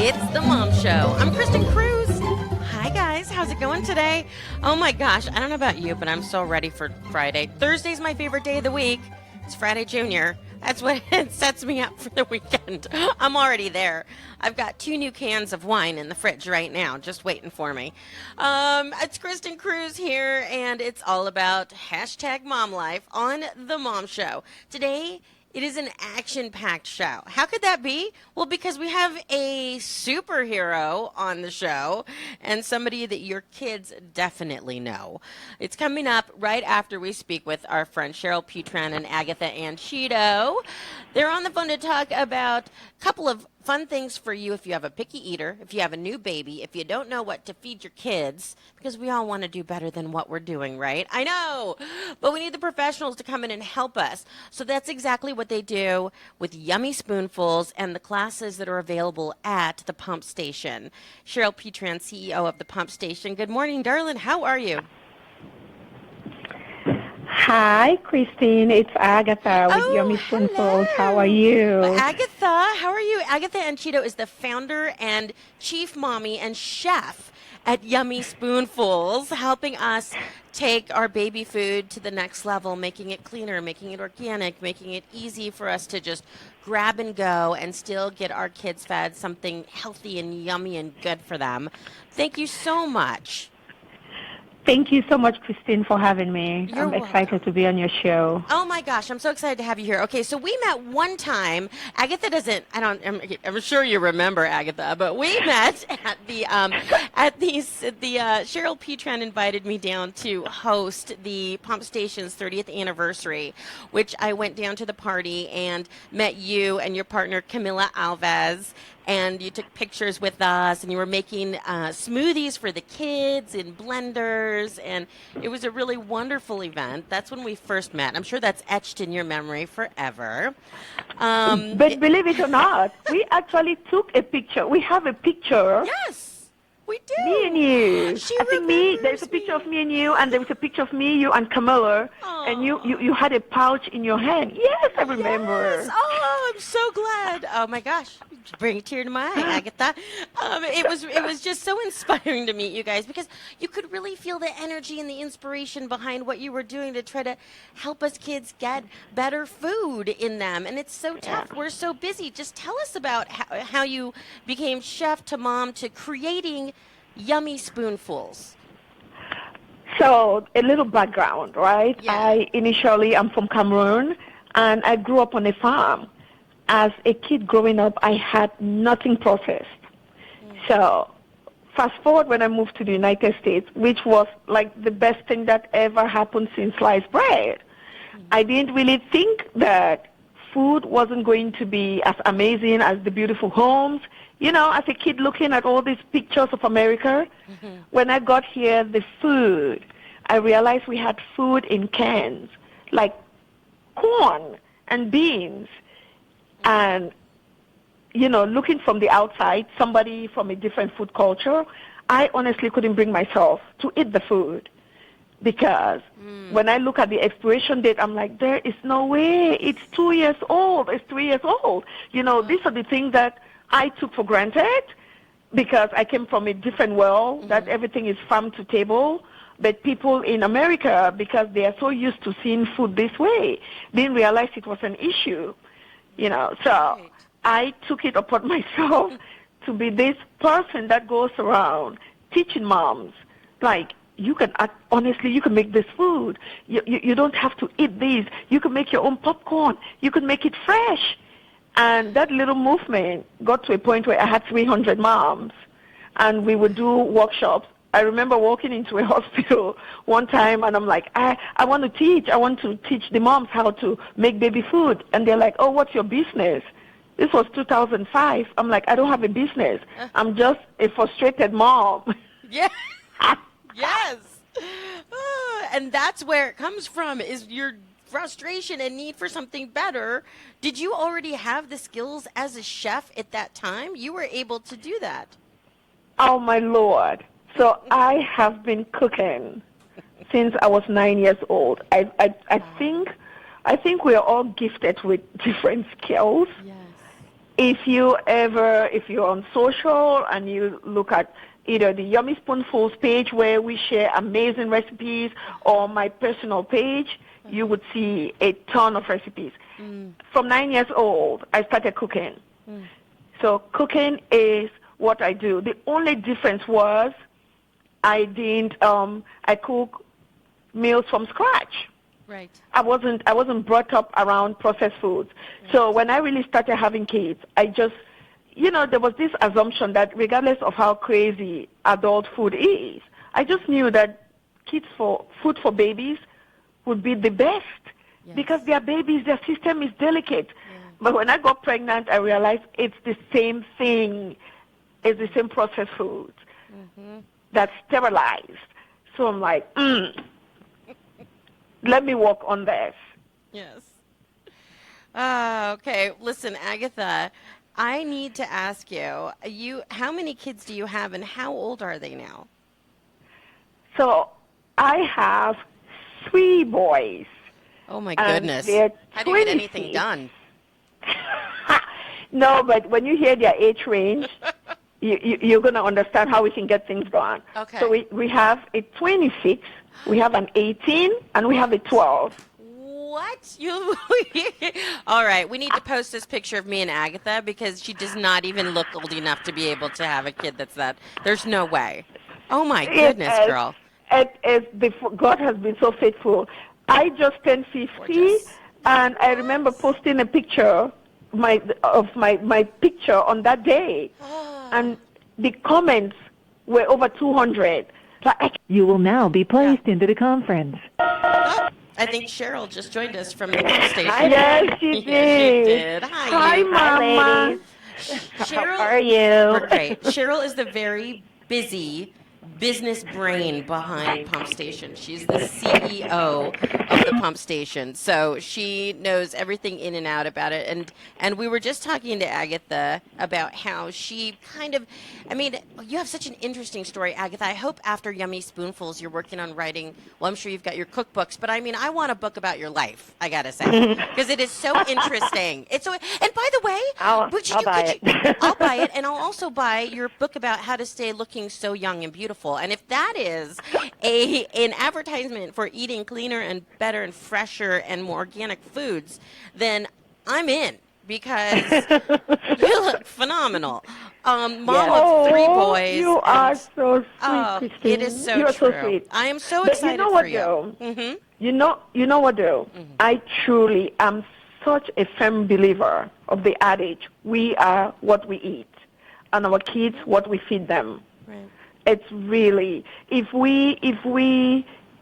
It's the Mom Show. I'm Kristin Cruz. Hi, guys. How's it going today? Oh, my gosh. I don't know about you, but I'm so ready for Friday. Thursday's my favorite day of the week. It's Friday Junior. That's what it sets me up for the weekend. I'm already there. I've got 2 new cans of wine in the fridge right now, just waiting for me. It's Kristin Cruz here, and it's all about hashtag mom life on the Mom Show. Today, it is an action-packed show. How could that be? Well, because we have a superhero on the show and somebody that your kids definitely know. It's coming up right after we speak with our friend Cheryl Petran and Agatha and Cheryl. They're on the phone to talk about a couple of fun things for you if you have a picky eater, if you have a new baby, if you don't know what to feed your kids, because we all want to do better than what we're doing, right? I know, but we need the professionals to come in and help us. So that's exactly what they do with Yummy Spoonfuls and the classes that are available at the Pump Station. Cheryl Petran, CEO of the Pump Station. Good morning, darling. How are you? Hi, Kristin. It's Agatha with Yummy Spoonfuls. How are you? Agatha, how are you? Agatha and Cheryl is the founder and chief mommy and chef at Yummy Spoonfuls, helping us take our baby food to the next level, making it cleaner, making it organic, making it easy for us to just grab and go and still get our kids fed something healthy and yummy and good for them. Thank you so much. Thank you so much, Kristin, for having me. I'm excited to be on your show. Oh my gosh, I'm so excited to have you here. Okay, so we met one time. Agatha doesn't. I'm sure you remember Agatha, but we met at the Cheryl Petran invited me down to host the Pump Station's 30th anniversary, which I went down to the party and met you and your partner Camila Alves. And you took pictures with us, and you were making smoothies for the kids in blenders, and it was a really wonderful event. That's when we first met. I'm sure that's etched in your memory forever. But believe it or not, we actually took a picture. We have a picture. Yes. We do. Me and you. I think there's a picture of me and you, and there was a picture of me, you, and Camilla, and you had a pouch in your hand. Yes, I remember. Yes. Oh, I'm so glad. Oh my gosh, bring a tear to my eye, Agatha. It was just so inspiring to meet you guys because you could really feel the energy and the inspiration behind what you were doing to try to help us kids get better food in them, and it's so tough. We're so busy. Just tell us about how you became chef to mom to creating Yummy Spoonfuls. So, a little background, right? Yeah. I'm from Cameroon, and I grew up on a farm. As a kid growing up, I had nothing processed. So, fast forward when I moved to the United States, which was like the best thing that ever happened since sliced bread. I didn't really think that food wasn't going to be as amazing as the beautiful homes. You know, as a kid looking at all these pictures of America, when I got here, the food, I realized we had food in cans, like corn and beans. And, you know, looking from the outside, somebody from a different food culture, I honestly couldn't bring myself to eat the food. Because when I look at the expiration date, I'm like, there is no way. It's 2 years old. It's 3 years old. You know, these are the things that I took for granted because I came from a different world, that everything is farm to table. But people in America, because they are so used to seeing food this way, didn't realize it was an issue. You know, so I took it upon myself to be this person that goes around teaching moms, like, you can make this food. You don't have to eat these. You can make your own popcorn. You can make it fresh. And that little movement got to a point where I had 300 moms, and we would do workshops. I remember walking into a hospital one time, and I'm like, I want to teach. I want to teach the moms how to make baby food. And they're like, oh, what's your business? This was 2005. I'm like, I don't have a business. I'm just a frustrated mom. Yeah. Yes. And that's where it comes from, is your frustration and need for something better. Did you already have the skills as a chef at that time? You were able to do that. Oh, my Lord. So I have been cooking since I was 9 years old. I think we are all gifted with different skills. Yes. if you're on social and you look at either the Yummy Spoonfuls page where we share amazing recipes or my personal page, you would see a ton of recipes. From 9 years old, I started cooking. So cooking is what I do. The only difference was I cook meals from scratch. Right. I wasn't brought up around processed foods. Right. So when I really started having kids, I just, there was this assumption that regardless of how crazy adult food is, I just knew that food for babies would be the best. Yes. Because they're babies, their system is delicate. Yeah. But when I got pregnant, I realized it's the same thing. It's the same processed foods that's sterilized. So I'm like, let me work on this. Yes. Okay. Listen, Agatha, I need to ask you, how many kids do you have and how old are they now? So I have 3 boys. Oh, my goodness. How do you get anything done? No, but when you hear their age range, you're going to understand how we can get things done. Okay. So we have a 26, we have an 18, and we have a 12. What? All right, we need to post this picture of me and Agatha because she does not even look old enough to be able to have a kid that's that. There's no way. Oh, my goodness, girl. God has been so faithful. I just turned 50, gorgeous. And I remember posting a picture of my picture on that day, and the comments were over 200. You will now be placed into the conference. I think Cheryl just joined us from the Pump Station. Yes, she did. She did. Hi, Mama. Cheryl, how are you? We're great. Cheryl is the very busy business brain behind Pump Station. She's the CEO of the Pump Station, so she knows everything in and out about it. And we were just talking to Agatha about how she you have such an interesting story, Agatha. I hope after Yummy Spoonfuls you're working on writing, well, I'm sure you've got your cookbooks, but I want a book about your life, I gotta say, because it is so interesting. And by the way, I'll buy it. I'll buy it, and I'll also buy your book about how to stay looking so young and beautiful. And if that is an advertisement for eating cleaner and better and fresher and more organic foods, then I'm in, because you look phenomenal. Mom of 3 boys. You are so sweet, Kristin. It is so you are true. So sweet. I am so but excited you know what, for you. Though? You know what, though? I truly am such a firm believer of the adage, we are what we eat, and our kids what we feed them. Right. It's really,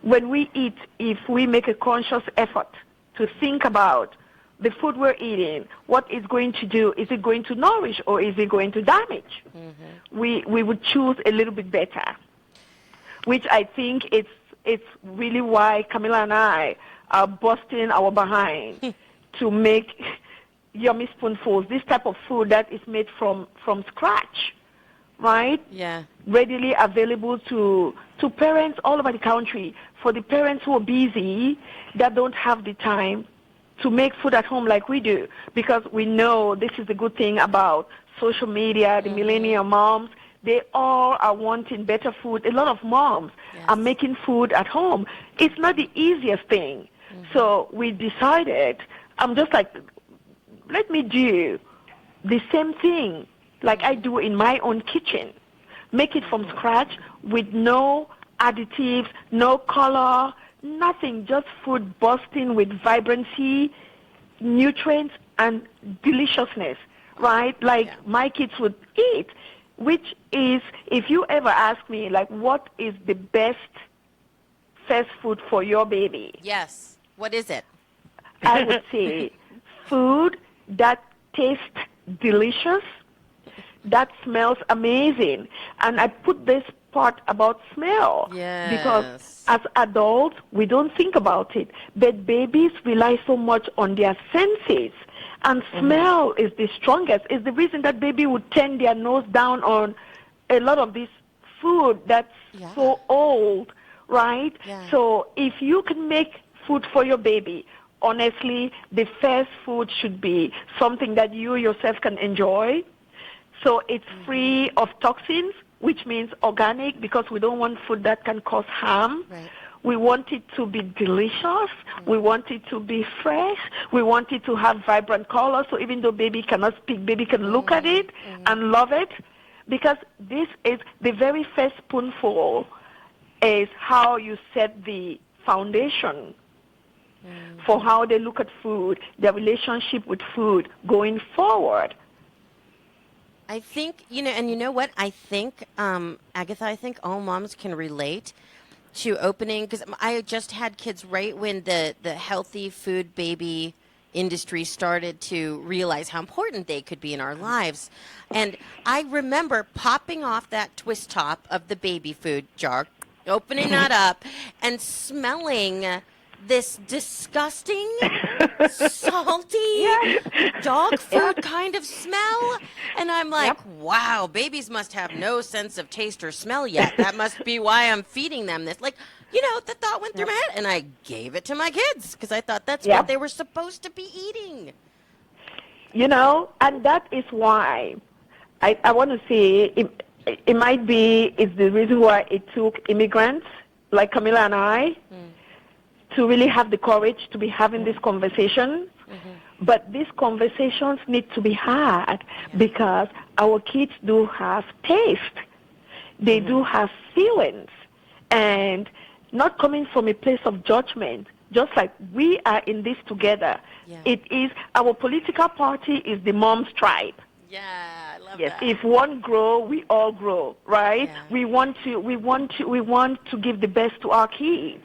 when we eat, if we make a conscious effort to think about the food we're eating, what it's going to do, is it going to nourish or is it going to damage? We would choose a little bit better, which I think it's really why Camilla and I are busting our behind to make Yummy Spoonfuls, this type of food that is made from scratch. Right? Yeah. Readily available to parents all over the country. For the parents who are busy, that don't have the time to make food at home like we do. Because we know this is the good thing about social media, the millennial moms. They all are wanting better food. A lot of moms are making food at home. It's not the easiest thing. So we decided, I'm just like, let me do the same thing like I do in my own kitchen. Make it from scratch with no additives, no color, nothing, just food bursting with vibrancy, nutrients, and deliciousness, right? Like my kids would eat, which is, if you ever ask me, like, what is the best fast food for your baby? Yes. What is it? I would say food that tastes delicious, that smells amazing. And I put this part about smell. Yes. Because as adults, we don't think about it. But babies rely so much on their senses. And smell is the strongest. It's the reason that baby would turn their nose down on a lot of this food that's so old, right? Yeah. So if you can make food for your baby honestly, the first food should be something that you yourself can enjoy. So it's free of toxins, which means organic, because we don't want food that can cause harm. Right. We want it to be delicious. We want it to be fresh. We want it to have vibrant colors. So even though baby cannot speak, baby can look at it and love it. Because this is the very first spoonful is how you set the foundation for how they look at food, their relationship with food going forward. I think, and you know what? I think, Agatha, I think all moms can relate to opening, because I just had kids right when the healthy food baby industry started to realize how important they could be in our lives. And I remember popping off that twist top of the baby food jar, opening that up, and smelling this disgusting, salty dog food kind of smell. And I'm like, wow, babies must have no sense of taste or smell yet. That must be why I'm feeding them this. Like, the thought went through my head, and I gave it to my kids because I thought that's what they were supposed to be eating. And that is why I want to say it might be it's the reason why it took immigrants like Camilla and I to really have the courage to be having this conversation. But these conversations need to be had because our kids do have taste. They do have feelings. And not coming from a place of judgment, just like we are in this together. It is, our political party is the mom's tribe. Yeah, I love Yes, that. if one grow, we all grow, right? Yeah. We want to give the best to our kids.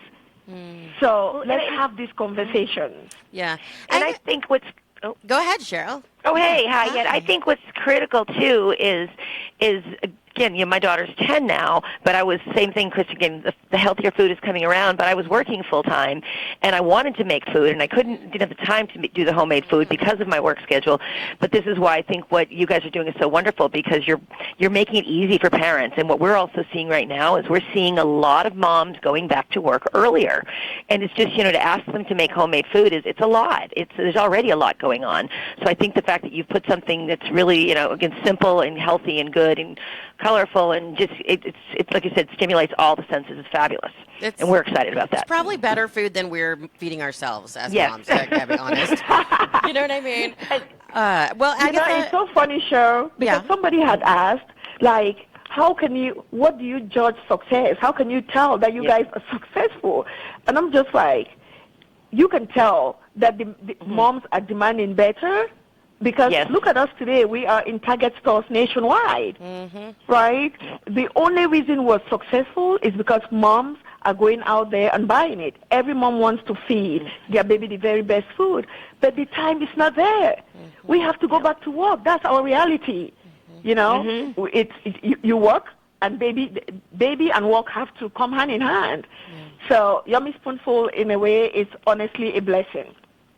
So let's have these conversations. Yeah. And I think what's go ahead, Cheryl. Oh, hey, hi. Yeah, I think what's critical too is again, my daughter's 10 now, but I was same thing, Chris. Again, the healthier food is coming around, but I was working full time, and I wanted to make food, and I didn't have the time to do the homemade food because of my work schedule. But this is why I think what you guys are doing is so wonderful, because you're making it easy for parents. And what we're also seeing right now is we're seeing a lot of moms going back to work earlier, and it's just to ask them to make homemade food it's a lot. There's already a lot going on. So I think the fact that you've put something that's really again simple and healthy and good and colorful and just it's like you said, stimulates all the senses. It's fabulous, and we're excited about that. It's probably better food than we're feeding ourselves as moms. To be honest, you know what I mean. Well, Agatha, it's so funny, Cheryl, because somebody had asked, like, what do you judge success? How can you tell that you guys are successful? And I'm just like, you can tell that the moms are demanding better. Because look at us today. We are in Target stores nationwide, right? The only reason we're successful is because moms are going out there and buying it. Every mom wants to feed their baby the very best food, but the time is not there. We have to go back to work. That's our reality. You work, and baby and work have to come hand in hand. So Yummy Spoonful, in a way, is honestly a blessing.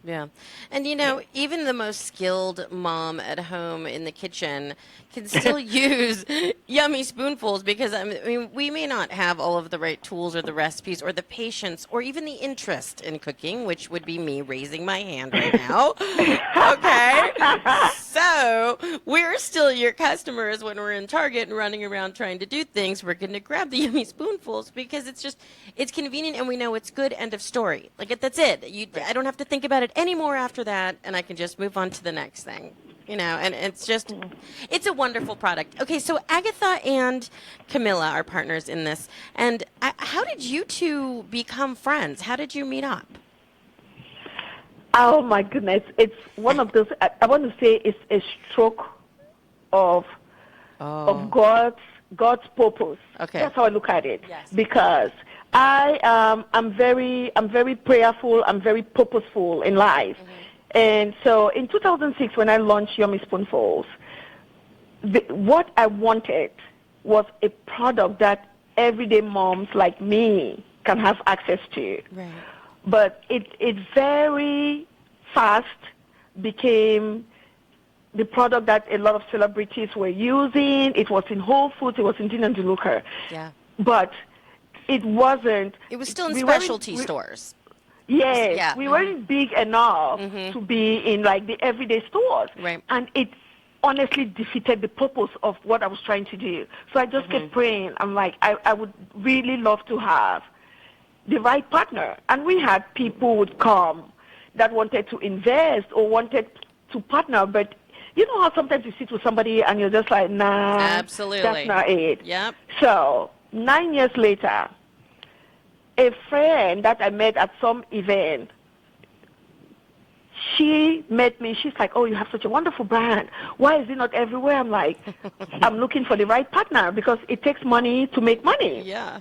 Yeah. And, even the most skilled mom at home in the kitchen can still use Yummy Spoonfuls because, we may not have all of the right tools or the recipes or the patience or even the interest in cooking, which would be me raising my hand right now. Okay. So we're still your customers when we're in Target and running around trying to do things. We're going to grab the Yummy Spoonfuls because it's convenient and we know it's good. End of story. Like, that's it. I don't have to think about it anymore after that, and I can just move on to the next thing, and it's a wonderful product. Okay, so Agatha and Camilla are partners in this, and how did you two become friends? How did you meet up? Oh my goodness, it's one of those, I want to say it's a stroke of God's purpose. Okay. That's how I look at it. Yes. Because I'm very prayerful. I'm very purposeful in life. And so in 2006, when I launched Yummy Spoonfuls, what I wanted was a product that everyday moms like me can have access to. Right. But it very fast became the product that a lot of celebrities were using. It was in Whole Foods. It was in Tina DeLuca. Yeah. But it wasn't. It was still in specialty stores. Yes, Yeah. we weren't big enough to be in like the everyday stores. Right. And it honestly defeated the purpose of what I was trying to do. So I just kept praying. I'm like, I would really love to have the right partner. And we had people would come that wanted to invest or wanted to partner, but you know how sometimes you sit with somebody and you're just like, nah, Absolutely. that's not it. Yep. So 9 years later, a friend that I met at some event, she met me. She's like, oh, you have such a wonderful brand. Why is it not everywhere? I'm like, I'm looking for the right partner because it takes money to make money. Yeah.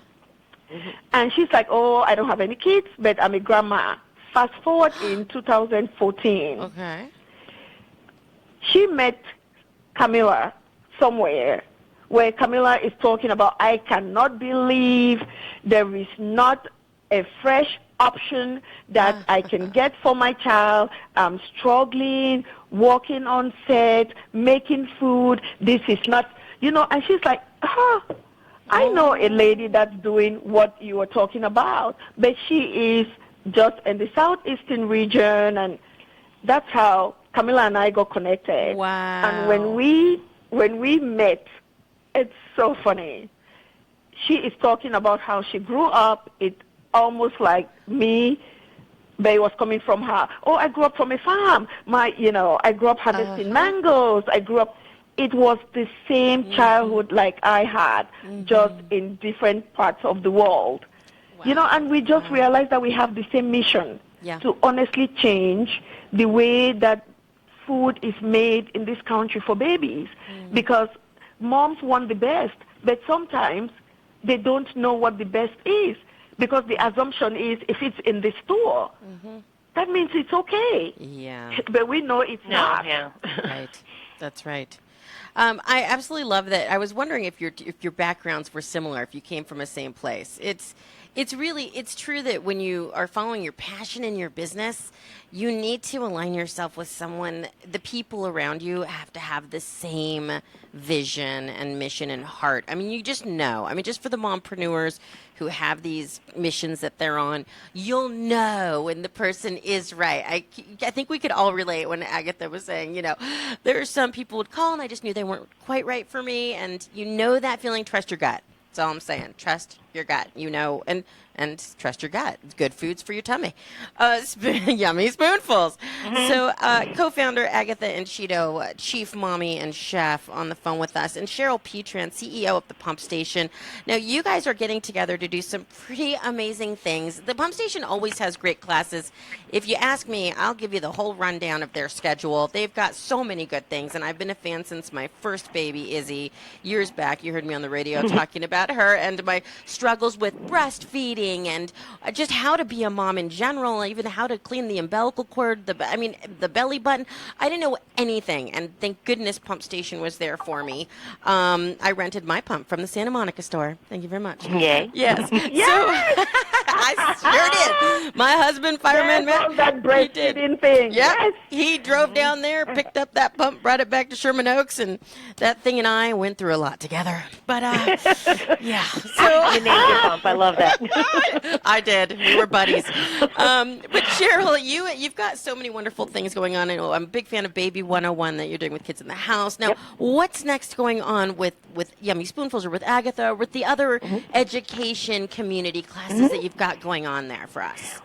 And she's like, oh, I don't have any kids, but I'm a grandma. Fast forward in 2014. Okay. She met Camilla somewhere where Camilla is talking about, I cannot believe there is not a fresh option that I can get for my child. I'm struggling, working on set, making food. This is not, and she's like, I know a lady that's doing what you were talking about, but she is just in the southeastern region, and that's how Camilla and I got connected. Wow. And when we met, it's so funny. She is talking about how she grew up. It almost like me, but it was coming from her. Oh, I grew up from a farm. I grew up harvesting mangoes. It was the same childhood like I had, just in different parts of the world. Wow. And we just realized that we have the same mission to honestly change the way that food is made in this country for babies, because moms want the best, but sometimes they don't know what the best is, because the assumption is if it's in the store, that means it's okay. Yeah. But we know it's not. Yeah. Right. That's right. I absolutely love that. I was wondering if your backgrounds were similar, if you came from the same place. It's true that when you are following your passion in your business, you need to align yourself with someone. The people around you have to have the same vision and mission and heart. I mean, you just know. I mean, just for the mompreneurs who have these missions that they're on, you'll know when the person is right. I think we could all relate when Agatha was saying, there are some people would call and I just knew they weren't quite right for me. And that feeling, trust your gut. That's all I'm saying. Trust your gut, and trust your gut. Good foods for your tummy. Yummy Spoonfuls. So co-founder Agatha and Cheryl, chief mommy and chef on the phone with us, and Cheryl Petran, CEO of the Pump Station. Now, you guys are getting together to do some pretty amazing things. The Pump Station always has great classes. If you ask me, I'll give you the whole rundown of their schedule. They've got so many good things, and I've been a fan since my first baby, Izzy, years back. You heard me on the radio talking about her and my struggles with breastfeeding and just how to be a mom in general, even how to clean the umbilical cord, the belly button. I didn't know anything, and thank goodness Pump Station was there for me. I rented my pump from the Santa Monica store. Thank you very much. Yay. Yes. So I sure did. My husband, fireman, Matt, that breastfeeding thing. Yep. Yes. He drove down there, picked up that pump, brought it back to Sherman Oaks, and that thing and I went through a lot together. But, yeah. So You named your pump. I love that. I did. We were buddies. But Cheryl, you've got so many wonderful things going on. I know I'm a big fan of Baby 101 that you're doing with kids in the house. Now, what's next going on with Yummy Spoonfuls or with Agatha or with the other education community classes that you've got going on there for us?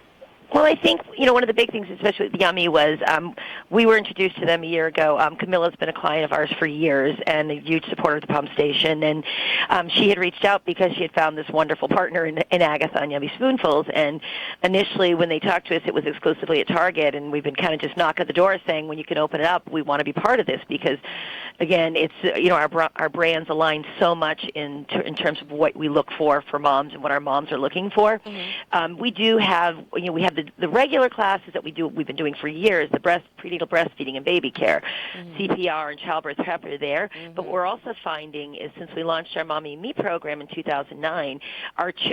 Well, I think, one of the big things, especially with Yummy, was we were introduced to them a year ago. Camilla's been a client of ours for years and a huge supporter of the Pump Station. And she had reached out because she had found this wonderful partner in Agatha and Yummy Spoonfuls. And initially, when they talked to us, it was exclusively at Target. And we've been kind of just knocking at the door saying, when you can open it up, we want to be part of this because, again, it's, our brands align so much in terms of what we look for moms and what our moms are looking for. We do have, we have the regular classes that we've been doing for years, the prenatal breastfeeding and baby care, CPR and childbirth prep are there. But what we're also finding is since we launched our Mommy and Me program in 2009,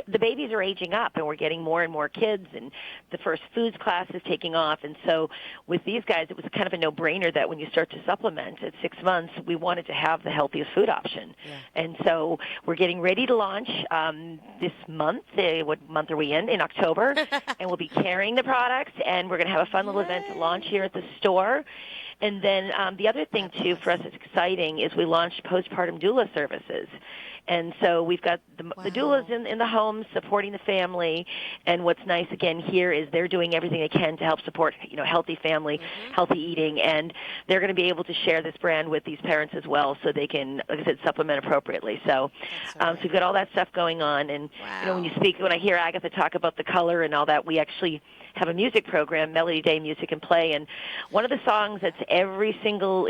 the babies are aging up and we're getting more and more kids and the first foods class is taking off. And so with these guys, it was kind of a no-brainer that when you start to supplement at 6 months, we wanted to have the healthiest food option. Yeah. And so we're getting ready to launch this month. What month are we in? In October. And we'll be carrying sharing the products, and we're going to have a fun little event to launch here at the store. And then the other thing, too, for us that's exciting is we launched postpartum doula services. And so we've got the doulas in the home supporting the family. And what's nice, again, here is they're doing everything they can to help support, healthy family, healthy eating. And they're going to be able to share this brand with these parents as well so they can, like I said, supplement appropriately. So, so we've got all that stuff going on. And, when I hear Agatha talk about the color and all that, we actually have a music program, Melody Day Music and Play. And one of the songs that's in every single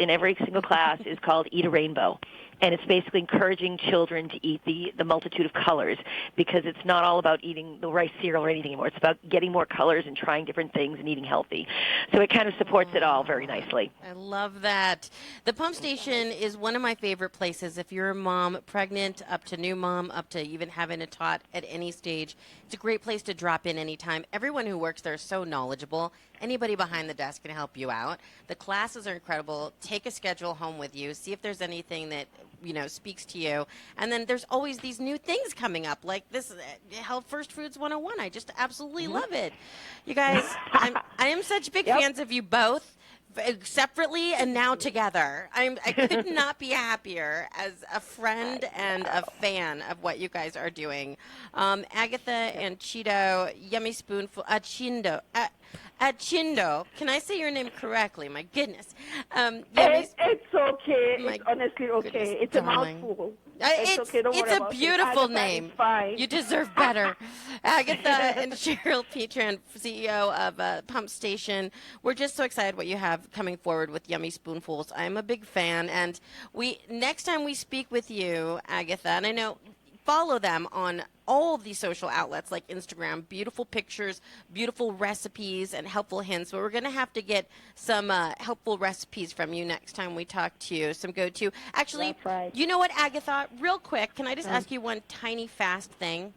class is called Eat a Rainbow. And it's basically encouraging children to eat the multitude of colors, because it's not all about eating the rice cereal or anything anymore. It's about getting more colors and trying different things and eating healthy. So it kind of supports it all very nicely. I love that. The Pump Station is one of my favorite places. If you're a mom, pregnant, up to new mom, up to even having a tot at any stage, it's a great place to drop in anytime. Everyone who works there is so knowledgeable. Anybody behind the desk can help you out. The classes are incredible. Take a schedule home with you. See if there's anything that speaks to you. And then there's always these new things coming up, like this Health First Foods 101. I just absolutely love it. You guys, I am such big fans of you both, separately and now together. I could not be happier as a friend and a fan of what you guys are doing. Agatha and Cheeto, Yummy Spoonful, Achindu. Achindu. Can I say your name correctly? My goodness. It's okay. My it's honestly okay. goodness, It's darling. a mouthful. It's okay. Don't worry a about beautiful it. name. It's fine. You deserve better. Agatha and Cheryl Petran, CEO of Pump Station. We're just so excited what you have coming forward with Yummy Spoonfuls. I'm a big fan. And next time we speak with you, Agatha, and I know, follow them on all of these social outlets like Instagram. Beautiful pictures, beautiful recipes, and helpful hints. But we're going to have to get some helpful recipes from you next time we talk to you. Some go-to. Actually, That's right. You know what, Agatha? Real quick, can I just ask you one tiny fast thing?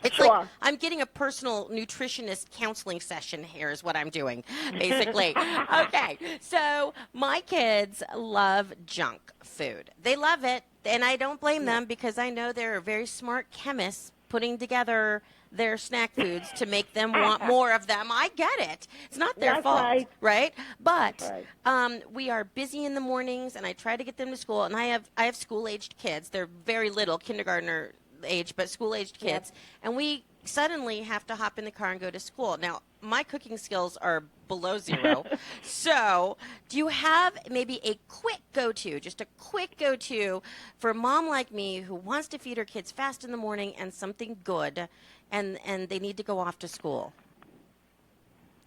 It's Sure. like I'm getting a personal nutritionist counseling session here is what I'm doing, basically. Okay, so my kids love junk food. They love it, and I don't blame them because I know they're very smart chemists putting together their snack foods to make them want more of them. I get it. It's not their That's fault, right. But Right. we are busy in the mornings, and I try to get them to school, and I have school-aged kids. They're very little, kindergartner age, but school-aged kids, and we suddenly have to hop in the car and go to school. Now, my cooking skills are below zero, so do you have maybe a quick go-to, just a quick go-to for a mom like me who wants to feed her kids fast in the morning and something good, and they need to go off to school?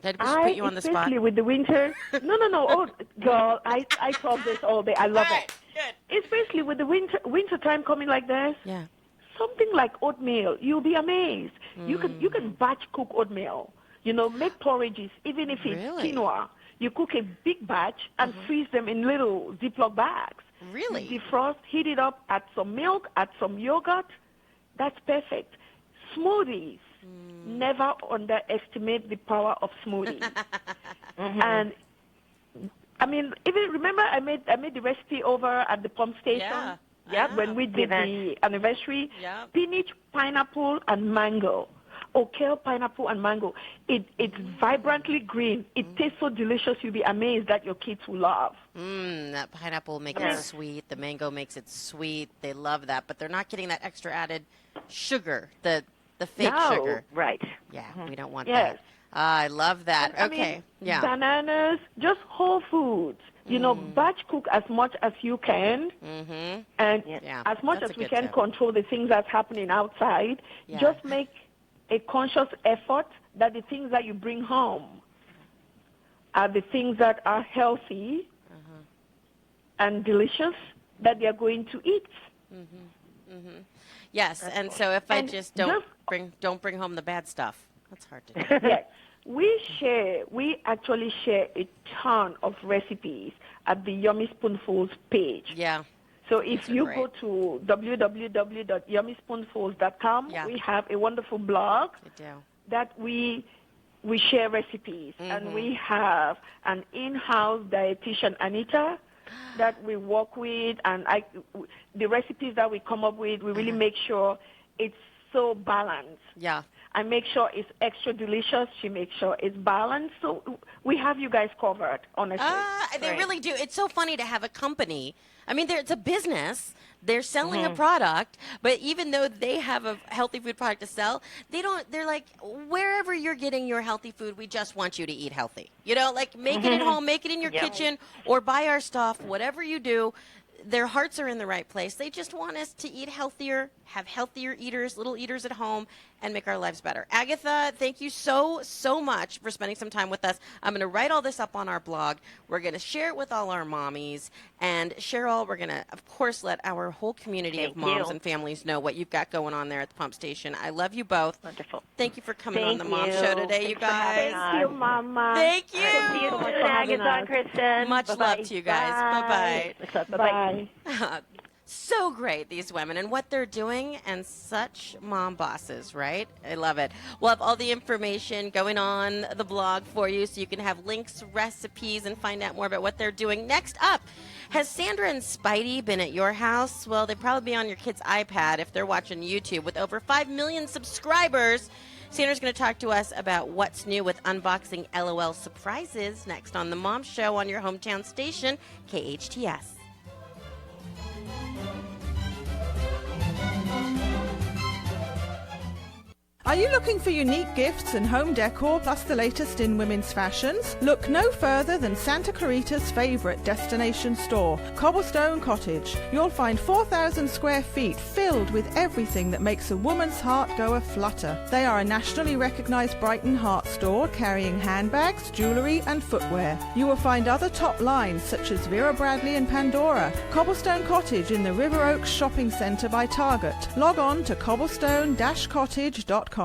Did I just put you on the spot? Especially with the winter. No. Oh, girl, I talk this all day. I love it. Good. Especially with the winter time coming like this. Yeah. Something like oatmeal, you'll be amazed. You can batch cook oatmeal. Make porridges, even if it's Really? quinoa. You cook a big batch and freeze them in little Ziploc bags. Really? Defrost, heat it up, add some milk, add some yogurt. That's perfect. Smoothies. Never underestimate the power of smoothies. And I mean, even remember I made the recipe over at the Pump Station. Yeah. When we did the anniversary. Yeah. Spinach, pineapple, and mango. Kale, pineapple, and mango. It's vibrantly green. It tastes so delicious. You'll be amazed that your kids will love. That pineapple makes it sweet. The mango makes it sweet. They love that, but they're not getting that extra added sugar, the fake sugar. Right. Yeah, we don't want Yes. that. I love that. I Okay. mean, bananas, just whole foods. Batch cook as much as you can, and Yeah, as much that's as a we good can tip. control the things that's happening outside. Yeah. Just make a conscious effort that the things that you bring home are the things that are healthy and delicious that they are going to eat. Yes, and so if I And just don't bring home the bad stuff, that's hard to do. Yes. We actually share a ton of recipes at the Yummy Spoonfuls page. Yeah. So if Those are you great. go to www.yummyspoonfuls.com, Yeah. we have a wonderful blog I do. that we share recipes. And we have an in-house dietitian, Anita, that we work with. And the recipes that we come up with, we really make sure it's so balanced. Yeah. I make sure it's extra delicious. She makes sure it's balanced. So we have you guys covered, honestly. They really do. It's so funny to have a company. I mean, it's a business. They're selling a product, but even though they have a healthy food product to sell, they're like, wherever you're getting your healthy food, we just want you to eat healthy. You know, like make it at home, make it in your kitchen, or buy our stuff, whatever you do. Their hearts are in the right place. They just want us to eat healthier, have healthier eaters, little eaters at home, and make our lives better. Agatha, thank you so much for spending some time with us. I'm going to write all this up on our blog. We're going to share it with all our mommies. And Cheryl, we're going to, of course, let our whole community of moms and families know what you've got going on there at the Pump Station. I love you both. Wonderful. Thank you for coming on the Mom Show today, you guys. Thank you, Mama. Thank you. See you soon, Agatha, Kristin. Much love to you guys. Bye-bye. Bye-bye. So great, these women, and what they're doing, and such mom bosses, right? I love it. We'll have all the information going on the blog for you so you can have links, recipes, and find out more about what they're doing. Next up, has Sandra and Spidey been at your house? Well, they'd probably be on your kid's iPad if they're watching YouTube. With over 5 million subscribers, Sandra's going to talk to us about what's new with unboxing LOL surprises next on The Mom Show on your hometown station, KHTS. Are you looking for unique gifts and home decor plus the latest in women's fashions? Look no further than Santa Clarita's favorite destination store, Cobblestone Cottage. You'll find 4,000 square feet filled with everything that makes a woman's heart go a-flutter. They are a nationally recognized Brighton Heart store carrying handbags, jewelry and footwear. You will find other top lines such as Vera Bradley and Pandora. Cobblestone Cottage in the River Oaks Shopping Center by Target. Log on to cobblestone-cottage.com.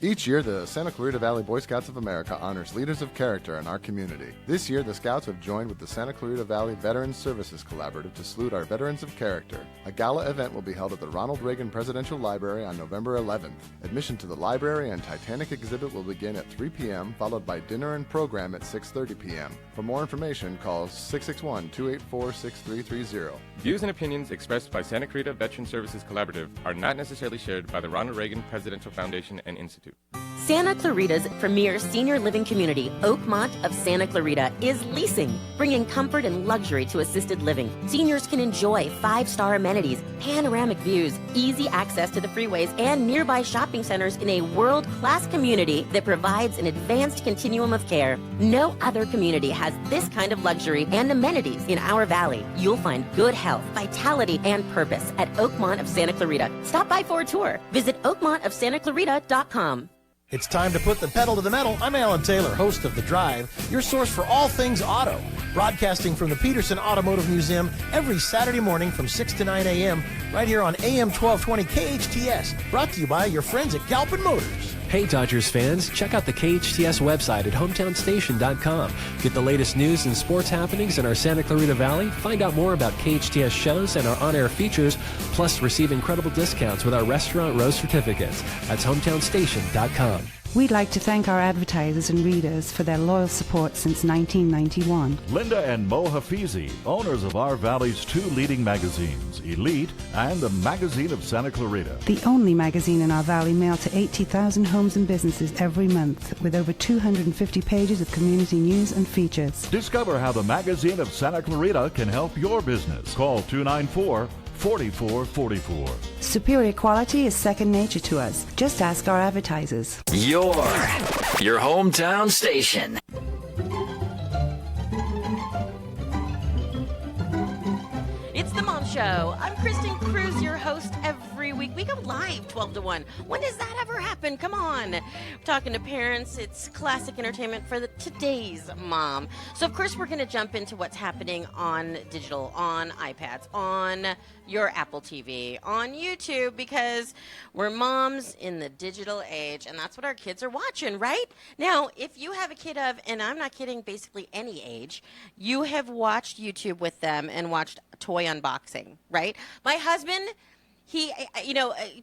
Each year, the Santa Clarita Valley Boy Scouts of America honors leaders of character in our community. This year, the Scouts have joined with the Santa Clarita Valley Veterans Services Collaborative to salute our veterans of character. A gala event will be held at the Ronald Reagan Presidential Library on November 11th. Admission to the library and Titanic exhibit will begin at 3 p.m., followed by dinner and program at 6:30 p.m. For more information, call 661-284-6330. Views and opinions expressed by Santa Clarita Veteran Services Collaborative are not necessarily shared by the Ronald Reagan Presidential Foundation and Institute. Santa Clarita's premier senior living community, Oakmont of Santa Clarita, is leasing, bringing comfort and luxury to assisted living. Seniors can enjoy 5-star amenities, panoramic views, easy access to the freeways, and nearby shopping centers in a world-class community that provides an advanced continuum of care. No other community has this kind of luxury and amenities in our valley. You'll find good health, vitality, and purpose at Oakmont of Santa Clarita. Stop by for a tour. Visit oakmontofsantaclarita.com. It's time to put the pedal to the metal. I'm Alan Taylor, host of The Drive, your source for all things auto. Broadcasting from the Peterson Automotive Museum every Saturday morning from 6 to 9 a.m. right here on AM 1220 KHTS. Brought to you by your friends at Galpin Motors. Hey Dodgers fans, check out the KHTS website at hometownstation.com. Get the latest news and sports happenings in our Santa Clarita Valley, find out more about KHTS shows and our on-air features, plus receive incredible discounts with our restaurant row certificates. That's hometownstation.com. We'd like to thank our advertisers and readers for their loyal support since 1991. Linda and Mo Hafizi, owners of our Valley's 2 leading magazines, Elite and the Magazine of Santa Clarita. The only magazine in our valley mailed to 80,000 homes and businesses every month, with over 250 pages of community news and features. Discover how the Magazine of Santa Clarita can help your business. Call 294-4444. Superior quality is second nature to us. Just ask our advertisers. Your hometown station. It's the Mom Show. I'm Kristin Cruz, your host every week. We go live 12 to 1. When does that ever happen? Come on. We're talking to parents. It's classic entertainment for today's mom. So, of course, we're going to jump into what's happening on digital, on iPads, on your Apple TV, on YouTube, because we're moms in the digital age, and that's what our kids are watching, right? Now, if you have a kid of, and I'm not kidding, basically any age, you have watched YouTube with them and watched toy unboxing, right? My husband,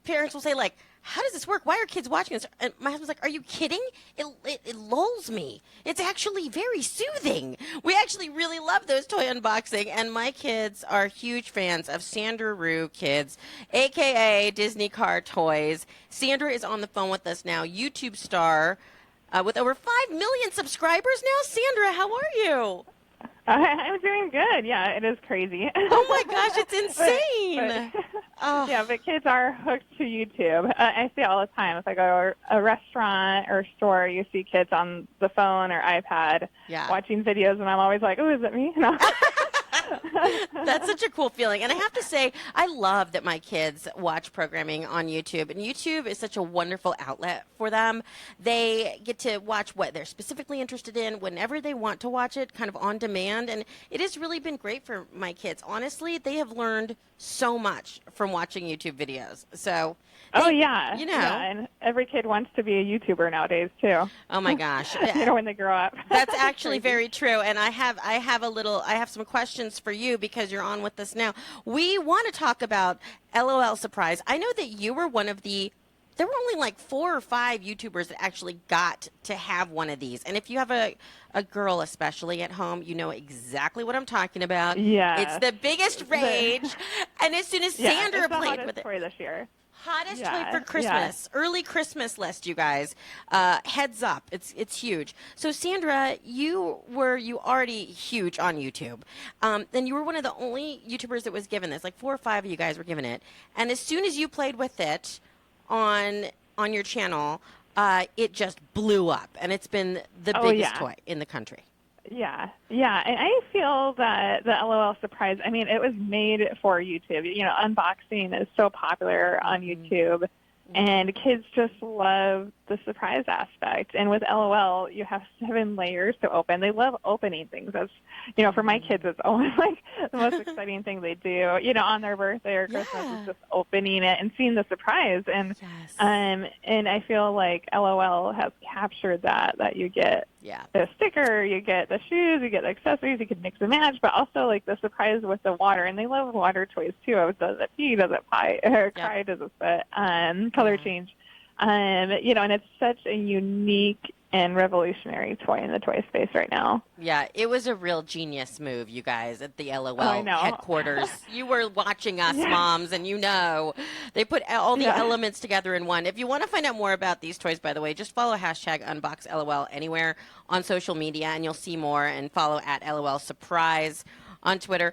parents will say, like, how does this work? Why are kids watching this? And my husband's like, are you kidding? It lulls me. It's actually very soothing. We actually really love those toy unboxing, and my kids are huge fans of Sandra Rue Kids, a.k.a. Disney Car Toys. Sandra is on the phone with us now, YouTube star with over 5 million subscribers now. Sandra, how are you? I'm doing good. Yeah, it is crazy. Oh, my gosh, it's insane. Yeah, but kids are hooked to YouTube. I see it all the time. If I go to a restaurant or store, you see kids on the phone or iPad watching videos, and I'm always like, oh, is it me? No. That's such a cool feeling. And I have to say, I love that my kids watch programming on YouTube. And YouTube is such a wonderful outlet for them. They get to watch what they're specifically interested in whenever they want to watch it, kind of on demand. And it has really been great for my kids. Honestly, they have learned so much from watching YouTube videos. So, and every kid wants to be a YouTuber nowadays too. Oh my gosh, when they grow up. That's actually very true. And I have some questions for you because you're on with us now. We want to talk about LOL Surprise. I know that you were one of there were only like 4 or 5 YouTubers that actually got to have one of these. And if you have a girl especially at home, you know exactly what I'm talking about. Yeah. It's the biggest rage. And as soon as Sandra played with it. Toy this year. Hottest toy for Christmas. Yeah. Early Christmas list, you guys. Heads up. It's huge. So, Sandra, you already huge on YouTube. Then you were one of the only YouTubers that was given this. Like 4 or 5 of you guys were given it. And as soon as you played with it on your channel, it just blew up. And it's been the biggest toy in the country. Yeah. And I feel that the LOL Surprise, I mean, it was made for YouTube. You know, unboxing is so popular on YouTube, and kids just love the surprise aspect. And with LOL, you have 7 layers to open. They love opening things. That's, for my kids, it's always like the most exciting thing they do, on their birthday or Christmas is just opening it and seeing the surprise. And, and I feel like LOL has captured that you get the sticker, you get the shoes, you get the accessories, you can mix and match, but also like the surprise with the water. And they love water toys too. Does it pee? Does it pie? Or cry? Does it spit? Color change. And it's such a unique and revolutionary toy in the toy space right now. Yeah, it was a real genius move, you guys, at the LOL headquarters. You were watching us, moms, and they put all the elements together in one. If you want to find out more about these toys, by the way, just follow #UnboxLOL anywhere on social media, and you'll see more, and follow @LOL Surprise on Twitter.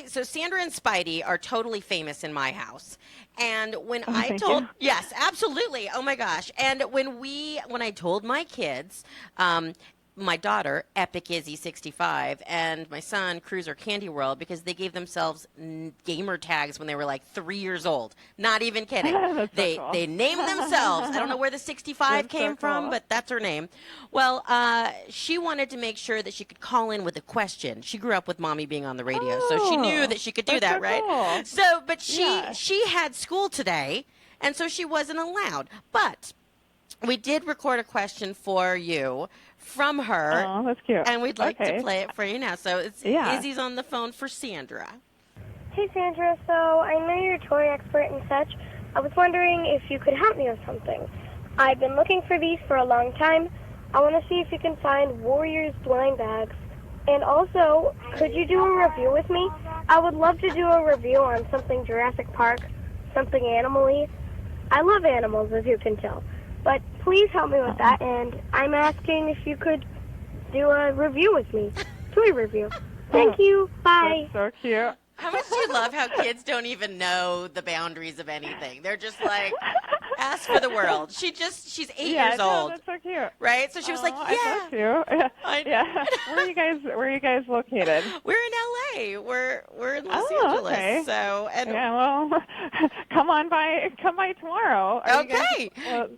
So Sandra and Spidey are totally famous in my house. And when yes, absolutely. Oh my gosh. And when I told my kids, my daughter, Epic Izzy 65, and my son, Cruiser Candy World, because they gave themselves gamer tags when they were like 3 years old. Not even kidding. They named themselves. I don't know where the 65 came from, but that's her name. Well, she wanted to make sure that she could call in with a question. She grew up with Mommy being on the radio, so she knew that she could do that, right? Cool. So, but she had school today, and so she wasn't allowed. But we did record a question for you from her. Oh, that's cute. And we'd like to play it for you now. So Izzy's on the phone for Sandra. Hey, Sandra. So I know you're a toy expert and such. I was wondering if you could help me with something. I've been looking for these for a long time. I want to see if you can find Warriors blind bags. And also, could you do a review with me? I would love to do a review on something Jurassic Park, something animal-y. I love animals, as you can tell. But please help me with that, and I'm asking if you could do a review with me. Toy review. Thank you. Bye. That's so cute. How much do you love how kids don't even know the boundaries of anything? They're just like, ask for the world. She's 8 years old. That's so cute. Right? So she was like, I Where are you guys located? We're in LA. We're in Los Angeles. Okay. So come by tomorrow.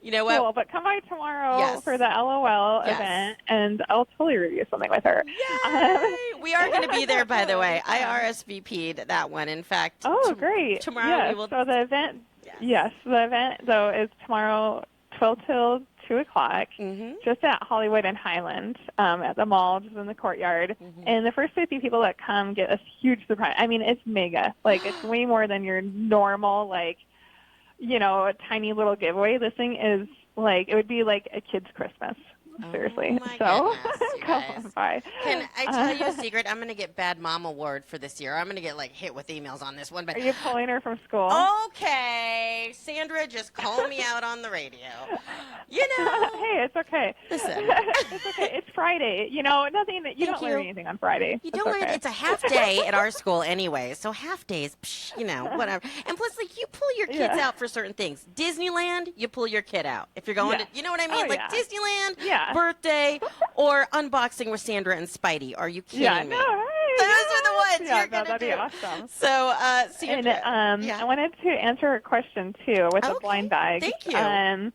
You know what? Cool, but come by tomorrow for the LOL event, and I'll totally review something with her. Yay! We are going to be there, by the way. I RSVP'd that one. In fact, great. Tomorrow we will. So the event, the event though is tomorrow, 12 till 2 o'clock, just at Hollywood and Highland, at the mall, just in the courtyard. And the first 50 people that come get a huge surprise. I mean, it's mega. Like, it's way more than your normal, like, you know, tiny little giveaway. This thing is, like, it would be like a kid's Christmas. Seriously. So, come on by. Can I tell you a secret? I'm going to get Bad Mom Award for this year. I'm going to get, like, hit with emails on this one. But are you pulling her from school? Okay. Sandra just called me out on the radio. You know. Hey, it's okay. Listen. It's okay. It's Friday. You know, nothing that you don't learn anything on Friday. You don't learn. It's a half day at our school anyway. So half days, you know, whatever. And plus, like, you pull your kids out for certain things. Disneyland, you pull your kid out. If you're going to, you know what I mean? Like Disneyland, birthday, or unboxing with Sandra and Spidey. Are you kidding me? Those are the ones you're going to do. That'd be awesome. So, Sandra. And, I wanted to answer a question, too, with the blind bag. Thank you.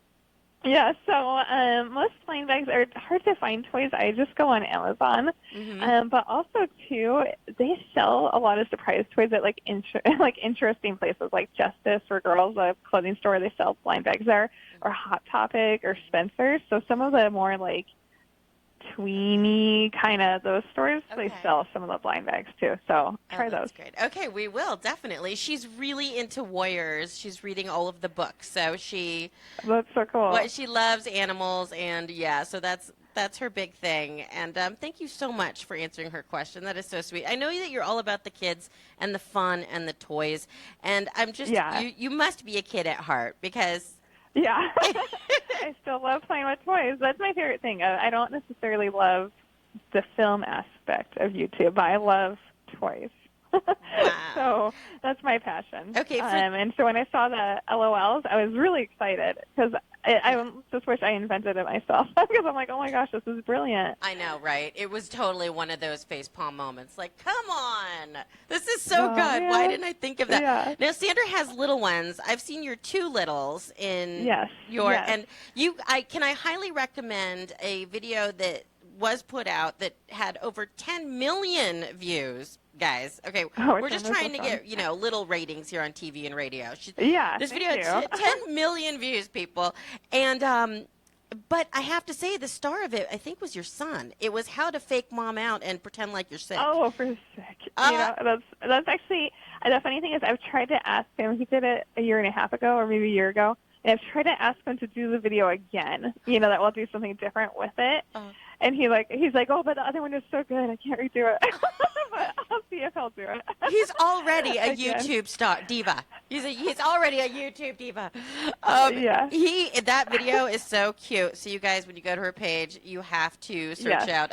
Yeah, so most blind bags are hard to find toys. I just go on Amazon. But also, too, they sell a lot of surprise toys at, like, interesting places, like Justice for Girls, a clothing store. They sell blind bags there, or Hot Topic, or Spencer's. So some of the more, like, tweeny kind of those stores, they sell some of the blind bags too. So try those. Great. Okay, we will definitely. She's really into warriors. She's reading all of the books, so that's so cool. She loves animals, and so that's her big thing. And thank you so much for answering her question. That is so sweet. I know that you're all about the kids and the fun and the toys, and I'm just you must be a kid at heart because. Yeah, I still love playing with toys. That's my favorite thing. I don't necessarily love the film aspect of YouTube, but I love toys. So that's my passion. Okay. And so when I saw the LOLs, I was really excited because I just wish I invented it myself because I'm like, oh my gosh, this is brilliant. I know, right? It was totally one of those facepalm moments. Like, come on, this is so good. Yeah. Why didn't I think of that? Yeah. Now, Sandra has little ones. I've seen your 2 littles in and can I highly recommend a video that was put out that had over 10 million views. Guys, okay, we're just trying to get, little ratings here on TV and radio. This video had 10 million views, people. And, but I have to say, the star of it, I think, was your son. It was how to fake mom out and pretend like you're sick. Oh, for sick. That's actually, the funny thing is I've tried to ask him, he did it a year and a half ago or maybe a year ago, and I've tried to ask him to do the video again, that we'll do something different with it. And he's like, oh, but the other one is so good, I can't redo it. But I'll see if he'll do it. He's already a YouTube star diva. He's already a YouTube diva. That video is so cute. So you guys, when you go to her page, you have to search out.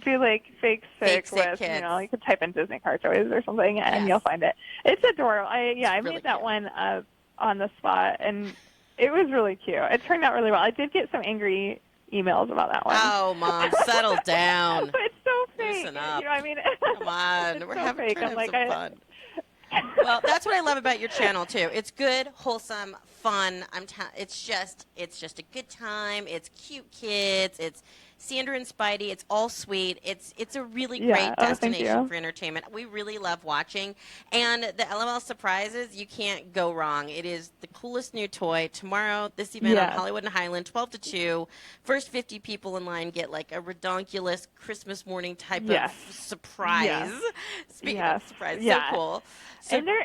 Do like fake sick with kids. You could type in Disney car toys or something, and you'll find it. It's adorable. I made that one on the spot, and it was really cute. It turned out really well. I did get some angry emails about that one. Oh, Mom, settle down. But it's so fake. Listen up. You know what I mean? Come on. We're having some fun. Well, that's what I love about your channel, too. It's good, wholesome, fun. It's just a good time. It's cute kids. It's Sandra and Spidey. It's all sweet. It's a really great destination for entertainment. We really love watching. And the LOL surprises, you can't go wrong. It is the coolest new toy. Tomorrow, this event on Hollywood and Highland, 12 to 2. First 50 people in line get like a redonkulous Christmas morning type of surprise. Speaking of surprise, so cool. So, and they're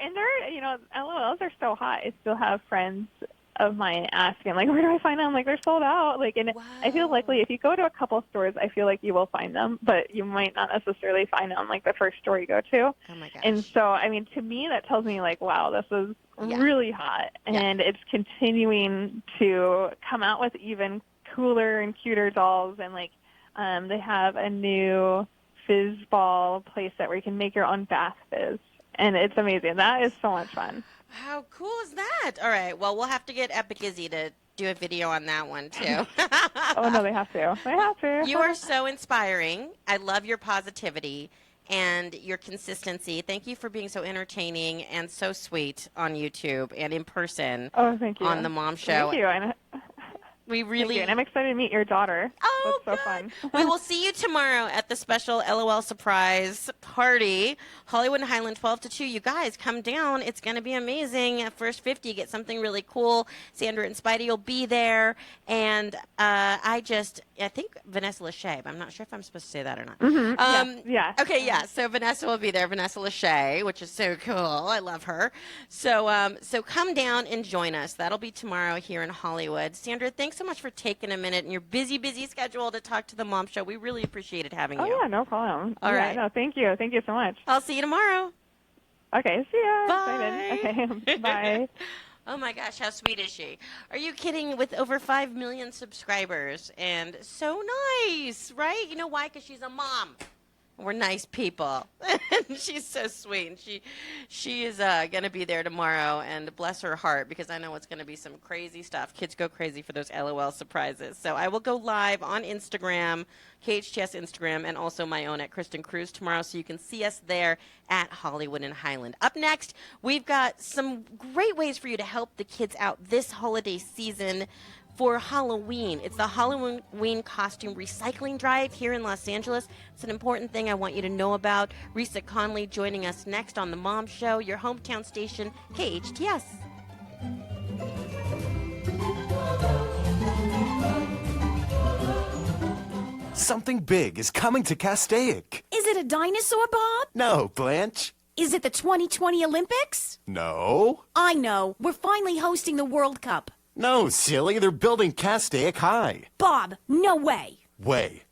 LOLs are so hot. I still have friends of mine asking, like, where do I find them? Like, they're sold out. Like, and I feel likely if you go to a couple stores, I feel like you will find them, but you might not necessarily find them like the first store you go to. Oh my gosh. And so, I mean, to me, that tells me like, wow, this is really hot, and it's continuing to come out with even cooler and cuter dolls, and like, they have a new fizz ball place where you can make your own bath fizz, and it's amazing. That is so much fun. How cool is that? All right. Well, we'll have to get Epic Izzy to do a video on that one, too. Oh, no, they have to. They have to. You are so inspiring. I love your positivity and your consistency. Thank you for being so entertaining and so sweet on YouTube and in person thank you. on the Mom Show. Thank you. We really... Thank you. And I'm excited to meet your daughter. Oh, that's so fun. We will see you tomorrow at the special LOL surprise party. Hollywood and Highland, 12 to 2. You guys, come down. It's going to be amazing. At First 50, get something really cool. Sandra and Spidey will be there. And I think Vanessa Lachey, but I'm not sure if I'm supposed to say that or not. Mm-hmm. Yeah. Okay, yeah. So Vanessa will be there. Vanessa Lachey, which is so cool. I love her. So come down and join us. That'll be tomorrow here in Hollywood. Sandra, thanks so much for taking a minute in your busy schedule to talk to the Mom Show. We really appreciated having you. Oh, yeah, no problem. All right. No, thank you. Thank you so much. I'll see you tomorrow. Okay, see ya. Bye. Excited. Okay, bye. Oh, my gosh, how sweet is she? Are you kidding? With over 5 million subscribers. And so nice, right? You know why? Because she's a mom. We're nice people. She's so sweet. And she is going to be there tomorrow, and bless her heart, because I know it's going to be some crazy stuff. Kids go crazy for those LOL surprises. So I will go live on Instagram, KHTS Instagram, and also my own at Kristin Cruz tomorrow, so you can see us there at Hollywood and Highland. Up next, we've got some great ways for you to help the kids out this holiday season for Halloween. It's the Halloween costume recycling drive here in Los Angeles. It's an important thing I want you to know about. Risa Conley joining us next on The Mom Show, your hometown station, KHTS. Something big is coming to Castaic. Is it a dinosaur, Bob? No, Blanche. Is it the 2020 Olympics? No. I know. We're finally hosting the World Cup. No, silly. They're building Castaic High. Bob, no way.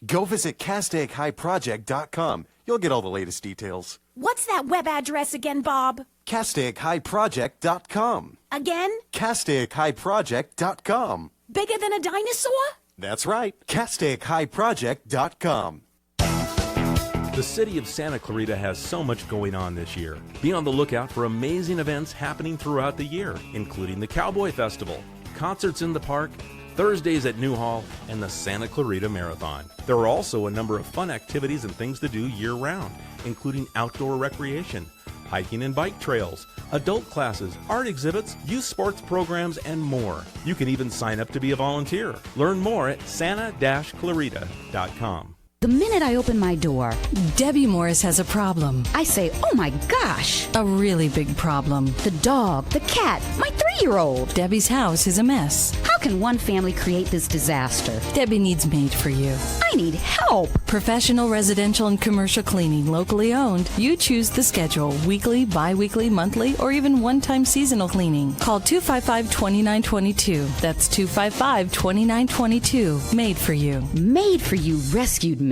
Go visit CastaicHighProject.com. You'll get all the latest details. What's that web address again, Bob? CastaicHighProject.com. Again? CastaicHighProject.com. Bigger than a dinosaur? That's right. CastaicHighProject.com. The city of Santa Clarita has so much going on this year. Be on the lookout for amazing events happening throughout the year, including the Cowboy Festival, concerts in the park, Thursdays at Newhall, and the Santa Clarita Marathon. There are also a number of fun activities and things to do year-round, including outdoor recreation, hiking and bike trails, adult classes, art exhibits, youth sports programs, and more. You can even sign up to be a volunteer. Learn more at santa-clarita.com. The minute I open my door, Debbie Morris has a problem. I say, oh my gosh. A really big problem. The dog, the cat, my 3-year-old. Debbie's house is a mess. How can one family create this disaster? Debbie needs Made for You. I need help. Professional, residential, and commercial cleaning, locally owned. You choose the schedule, weekly, bi-weekly, monthly, or even one-time seasonal cleaning. Call 255-2922. That's 255-2922. Made for You. Made for You rescued me.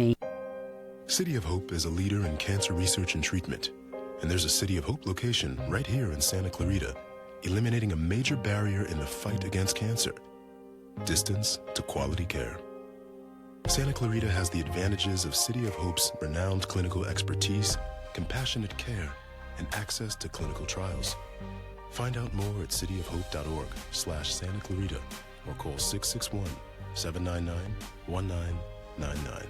City of Hope is a leader in cancer research and treatment. And there's a City of Hope location right here in Santa Clarita, eliminating a major barrier in the fight against cancer. Distance to quality care. Santa Clarita has the advantages of City of Hope's renowned clinical expertise, compassionate care, and access to clinical trials. Find out more at cityofhope.org/Santa Clarita or call 661-799-1999.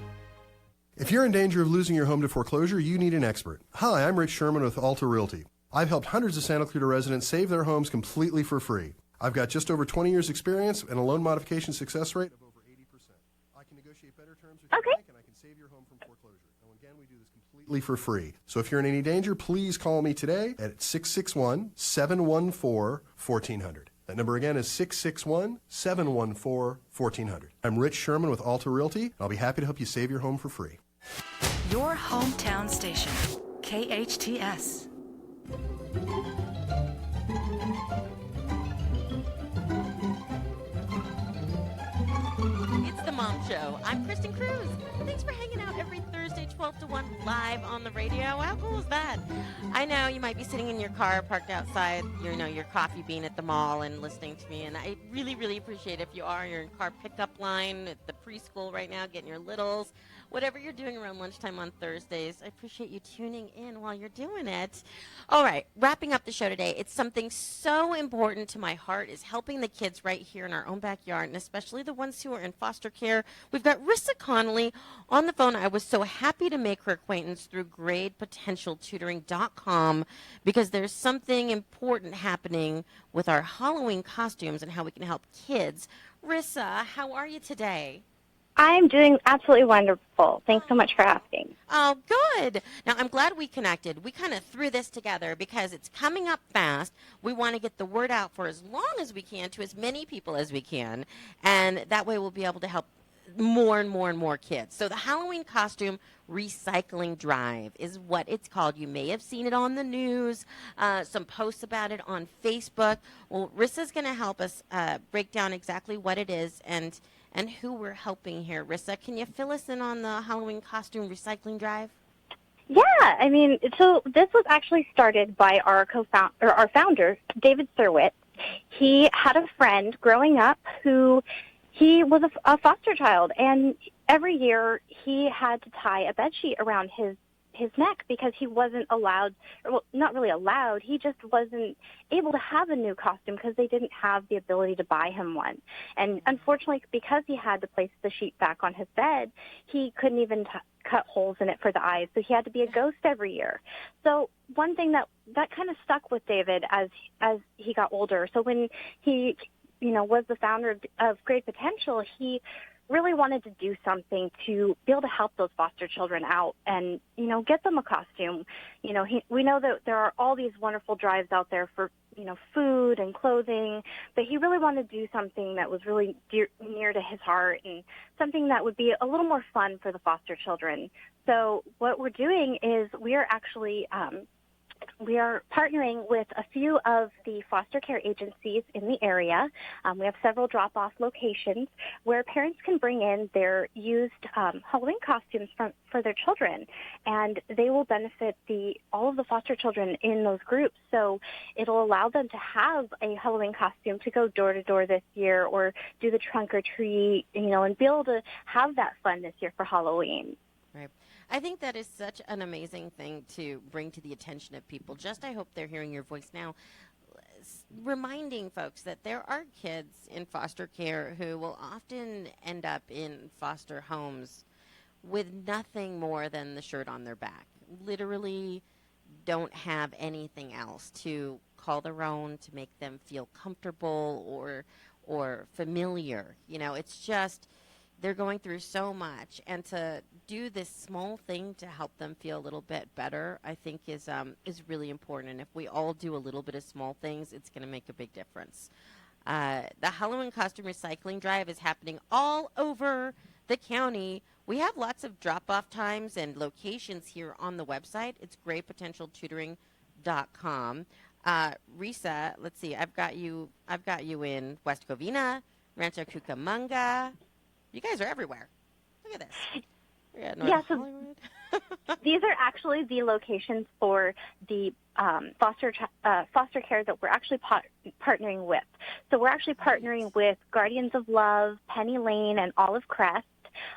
If you're in danger of losing your home to foreclosure, you need an expert. Hi, I'm Rich Sherman with Alta Realty. I've helped hundreds of Santa Clarita residents save their homes completely for free. I've got just over 20 years experience and a loan modification success rate of over 80%. I can negotiate better terms with your bank, and I can save your home from foreclosure. And again, we do this completely for free. So if you're in any danger, please call me today at 661-714-1400. That number again is 661-714-1400. I'm Rich Sherman with Alta Realty, and I'll be happy to help you save your home for free. Your hometown station, KHTS. It's the Mom Show. I'm Kristin Cruz. Thanks for hanging out every Thursday, 12 to 1, live on the radio. How cool is that? I know you might be sitting in your car, parked outside, your coffee bean at the mall and listening to me. And I really, really appreciate if you are. You're in car pickup line at the preschool right now, getting your littles. Whatever you're doing around lunchtime on Thursdays, I appreciate you tuning in while you're doing it. All right, wrapping up the show today, it's something so important to my heart is helping the kids right here in our own backyard, and especially the ones who are in foster care. We've got Risa Conley on the phone. I was so happy happy to make her acquaintance through GradePotentialTutoring.com because there's something important happening with our Halloween costumes and how we can help kids. Rissa, how are you today? I'm doing absolutely wonderful. Thanks so much for asking. Oh, good. Now, I'm glad we connected. We kind of threw this together because it's coming up fast. We want to get the word out for as long as we can to as many people as we can, and that way we'll be able to help more and more and more kids. So the Halloween costume recycling drive is what it's called. You may have seen it on the news, some posts about it on Facebook. Well, Rissa's going to help us break down exactly what it is and who we're helping here. Rissa, can you fill us in on the Halloween costume recycling drive? Yeah, I mean, so this was actually started by our founder, David Serwitz. He had a friend growing up who he was a foster child, and every year he had to tie a bedsheet around his neck because he wasn't allowed, well, not really allowed, he just wasn't able to have a new costume because they didn't have the ability to buy him one. And unfortunately, because he had to place the sheet back on his bed, he couldn't even cut holes in it for the eyes, so he had to be a ghost every year. So one thing that kind of stuck with David as he got older, so when he was the founder of Grade Potential, he really wanted to do something to be able to help those foster children out and, get them a costume. We know that there are all these wonderful drives out there for, food and clothing, but he really wanted to do something that was really near to his heart and something that would be a little more fun for the foster children. So what we're doing is we are actually we are partnering with a few of the foster care agencies in the area. We have several drop-off locations where parents can bring in their used Halloween costumes for their children, and they will benefit all of the foster children in those groups. So it'll allow them to have a Halloween costume to go door to door this year or do the trunk or treat, and be able to have that fun this year for Halloween. Right. I think that is such an amazing thing to bring to the attention of people. I hope they're hearing your voice now, reminding folks that there are kids in foster care who will often end up in foster homes with nothing more than the shirt on their back. Literally don't have anything else to call their own, to make them feel comfortable or familiar. It's just they're going through so much, and to do this small thing to help them feel a little bit better, I think is really important. And if we all do a little bit of small things, it's going to make a big difference. The Halloween costume recycling drive is happening all over the county. We have lots of drop-off times and locations here on the website. It's GradePotentialTutoring.com. Rissa, let's see. I've got you in West Covina, Rancho Cucamonga. You guys are everywhere. Look at this. So these are actually the locations for the foster care that we're actually partnering with. So we're actually partnering with Guardians of Love, Penny Lane, and Olive Crest.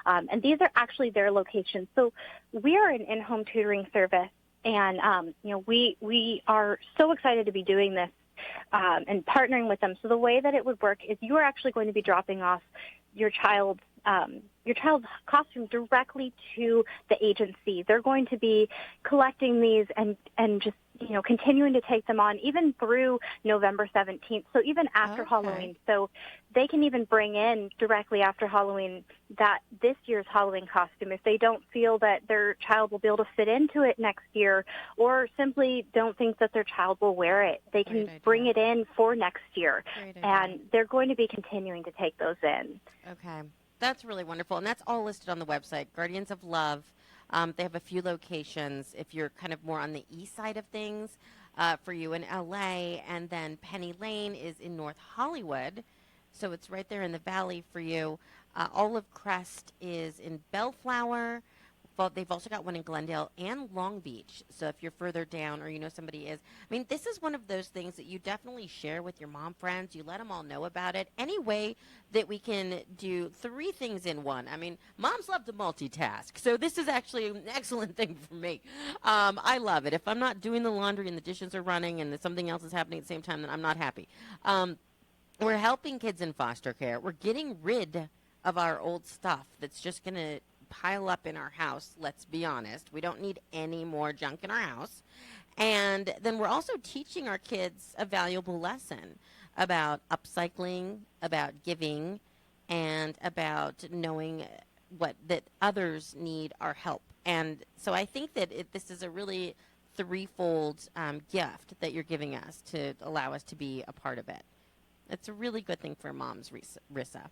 And these are actually their locations. So we are an in-home tutoring service, and we are so excited to be doing this and partnering with them. So the way that it would work is you are actually going to be dropping off your child's costume directly to the agency. They're going to be collecting these and just continuing to take them on even through November 17th. So even after Halloween. So they can even bring in directly after Halloween this year's Halloween costume if they don't feel that their child will be able to fit into it next year, or simply don't think that their child will wear it. They can bring it in for next year, and they're going to be continuing to take those in. Okay. That's really wonderful, and that's all listed on the website, Guardians of Love. They have a few locations if you're kind of more on the east side of things for you in L.A., and then Penny Lane is in North Hollywood, so it's right there in the valley for you. Olive Crest is in Bellflower. Well, they've also got one in Glendale and Long Beach. So if you're further down or somebody is. I mean, this is one of those things that you definitely share with your mom friends. You let them all know about it. Any way that we can do 3 things in one. I mean, moms love to multitask. So this is actually an excellent thing for me. I love it. If I'm not doing the laundry and the dishes are running and something else is happening at the same time, then I'm not happy. We're helping kids in foster care. We're getting rid of our old stuff that's just going to pile up in our house, let's be honest. We don't need any more junk in our house. And then we're also teaching our kids a valuable lesson about upcycling, about giving, and about knowing that others need our help. And so I think that this is a really threefold gift that you're giving us to allow us to be a part of it. It's a really good thing for moms, Rissa.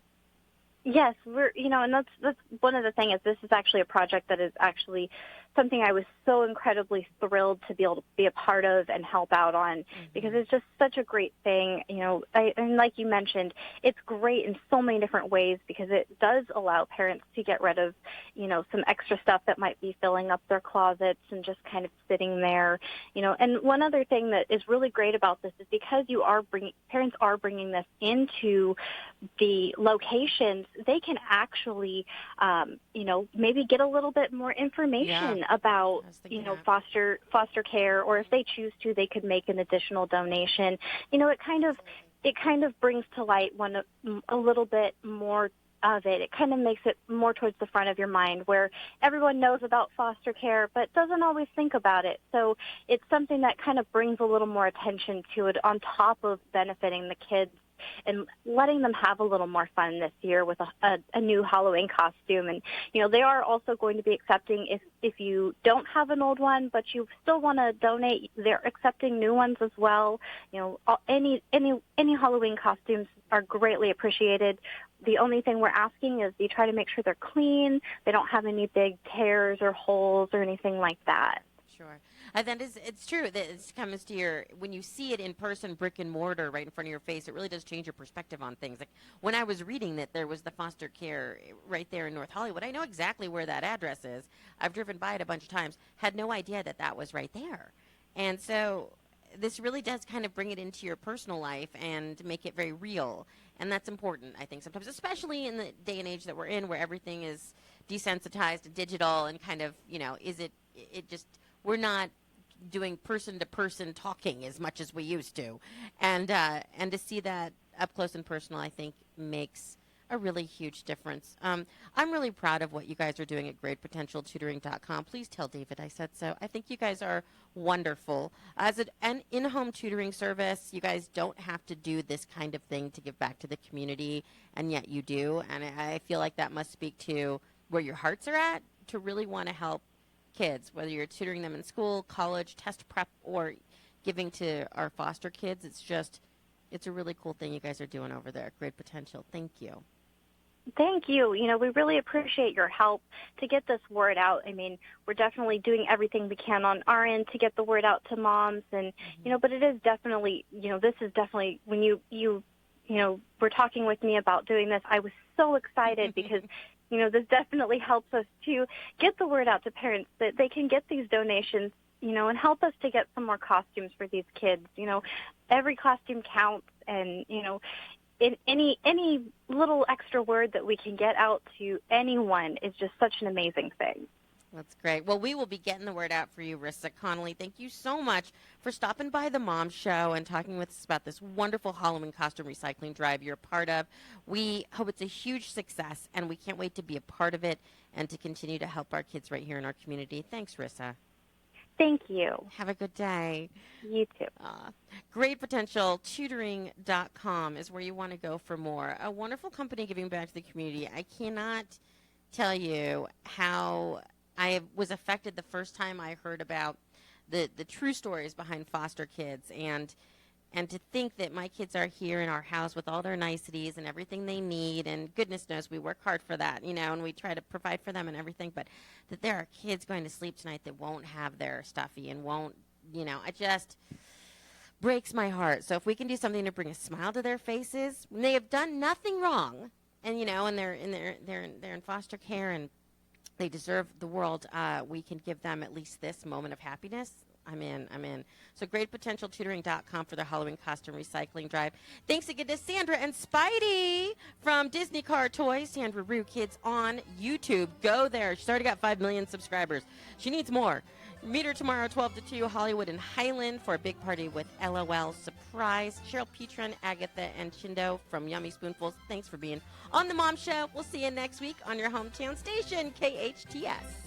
Yes, and that's one of the things is this is actually a project that is actually something I was so incredibly thrilled to be able to be a part of and help out on because it's just such a great thing. And like you mentioned, it's great in so many different ways because it does allow parents to get rid of, some extra stuff that might be filling up their closets and just kind of sitting there, And one other thing that is really great about this is because parents are bringing this into the locations, they can actually, maybe get a little bit more information about, foster care, or if they choose to, they could make an additional donation. It kind of brings to light a little bit more of it. It kind of makes it more towards the front of your mind where everyone knows about foster care but doesn't always think about it. So it's something that kind of brings a little more attention to it on top of benefiting the kids and letting them have a little more fun this year with a new Halloween costume. And, they are also going to be accepting if you don't have an old one, but you still want to donate, they're accepting new ones as well. Any Halloween costumes are greatly appreciated. The only thing we're asking is you try to make sure they're clean, they don't have any big tears or holes or anything like that. Sure. It's true that it comes to when you see it in person, brick and mortar right in front of your face, it really does change your perspective on things. Like when I was reading that there was the foster care right there in North Hollywood, I know exactly where that address is. I've driven by it a bunch of times, had no idea that was right there. And so this really does kind of bring it into your personal life and make it very real. And that's important, I think, sometimes, especially in the day and age that we're in where everything is desensitized and digital and kind of, we're not doing person-to-person talking as much as we used to. And to see that up close and personal, I think, makes a really huge difference. I'm really proud of what you guys are doing at greatpotentialtutoring.com. Please tell David I said so. I think you guys are wonderful. As an in-home tutoring service, you guys don't have to do this kind of thing to give back to the community, and yet you do. And I feel like that must speak to where your hearts are at to really want to help kids, whether you're tutoring them in school, college, test prep, or giving to our foster kids. It's a really cool thing you guys are doing over there. Great Potential. Thank you. Thank you. We really appreciate your help to get this word out. I mean, we're definitely doing everything we can on our end to get the word out to moms. And, but it is definitely, this is definitely when you were talking with me about doing this, I was so excited because this definitely helps us to get the word out to parents that they can get these donations, and help us to get some more costumes for these kids. Every costume counts, and, any little extra word that we can get out to anyone is just such an amazing thing. That's great. Well, we will be getting the word out for you, Rissa Connolly. Thank you so much for stopping by the Mom Show and talking with us about this wonderful Halloween costume recycling drive you're a part of. We hope it's a huge success, and we can't wait to be a part of it and to continue to help our kids right here in our community. Thanks, Rissa. Thank you. Have a good day. You too. GreatPotentialTutoring.com is where you want to go for more. A wonderful company giving back to the community. I cannot tell you how I was affected the first time I heard about the true stories behind foster kids, and to think that my kids are here in our house with all their niceties and everything they need, and goodness knows we work hard for that, and we try to provide for them and everything, but that there are kids going to sleep tonight that won't have their stuffy and won't, it just breaks my heart. So if we can do something to bring a smile to their faces when they have done nothing wrong, and and they're in foster care and they deserve the world, we can give them at least this moment of happiness. I'm in. So GreatPotentialTutoring.com for the Halloween costume recycling drive. Thanks again to Sandra and Spidey from Disney Car Toys. Sandra Rue Kids on YouTube. Go there. She's already got 5 million subscribers. She needs more. Meet her tomorrow, 12 to 2, Hollywood and Highland for a big party with LOL Surprise. Cheryl Petran, Agatha, and Achindu from Yummy Spoonfuls. Thanks for being on The Mom Show. We'll see you next week on your hometown station, KHTS.